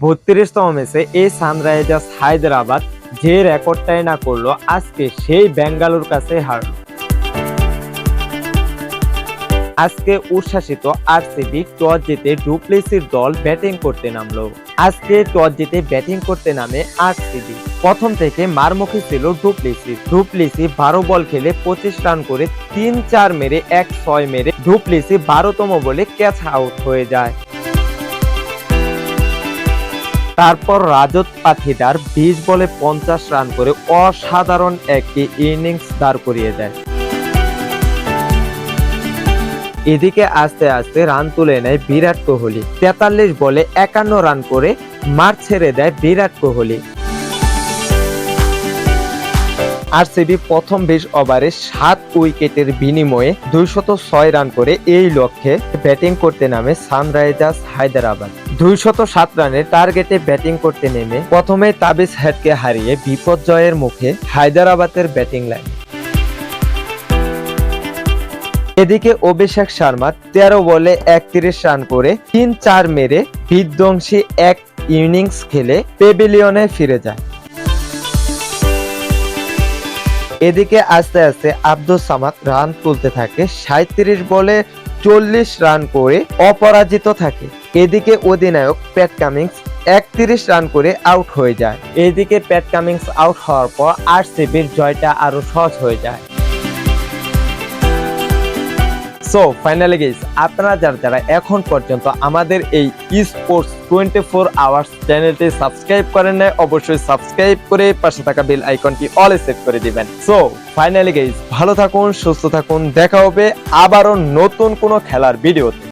32তম ম্যাচে এই সানরাইজার্স হায়দ্রাবাদ যে রেকর্ডটাই না করলো, আজকে সেই বেঙ্গালুরুর কাছে হারল। আজকে উচ্ছ্বাসিত আরসিবি টস জিতে ডুপ্লেসির দল ব্যাটিং করতে নামলো। আজকে টস জিতে ব্যাটিং করতে নামে আরসিবি। প্রথম থেকে মারমুখী ছিল ডুপ্লেসি 12 বল খেলে 25 রান করে 3-4 মেরে 1-6 মেরে ডুপ্লেসি 12তম বলে ক্যাচ আউট হয়ে যায়। তারপর রাজত পাথিদার 20 বলে 50 রান করে অসাধারণ একটি ইনিংস দাঁড় করিয়ে দেয়। এদিকে আস্তে আস্তে রান তুলে নেয় বিরাট কোহলি। 43 বলে 51 রান করে মাঠ ছেড়ে দেয় বিরাট কোহলি। আরসিবি প্রথম 20 ওভারে 7 উইকেটের বিনিময়ে 206 রান করে এই লক্ষ্যে ব্যাটিং করতে নামে সানরাইজার্স হায়দ্রাবাদ। 207 রানের টার্গেটে ব্যাটিং করতে নেমে প্রথমে তাবিজ হেডকে হারিয়ে বিপর্যয়ের মুখে হায়দ্রাবাদের ব্যাটিং লাইন। এদিকে অভিষেক শর্মা 13 বলে 31 রান করে 3-4 মেরে বিধ্বংসী এক ইনিংস খেলে প্যাভিলিয়নে ফিরে যায়। এদিকে আস্তে আস্তে আব্দুল সামাদ রান তুলতে থাকে, 37 বলে 40 রান করে অপরাজিত থাকে। এদিকে অধিনায়ক প্যাট কামিন্স 31 রান করে আউট হয়ে যায়। এদিকে প্যাট কামিন্স আউট হওয়ার পর আরসিবির জয়টা আরো সহজ হয়ে যায়। সো ফাইনালি গাইস, আপনারা যারা এখন পর্যন্ত আমাদের এই স্পোর্টস 24 আওয়ার্স চ্যানেলটি সাবস্ক্রাইব করেন নাই, অবশ্যই সাবস্ক্রাইব করে পাশে থাকা বেল আইকনটি অলে সেট করে দিবেন। সো ফাইনালি গাইস, ভালো থাকুন, সুস্থ থাকুন, দেখা হবে আবারও নতুন কোনো খেলার ভিডিওতে।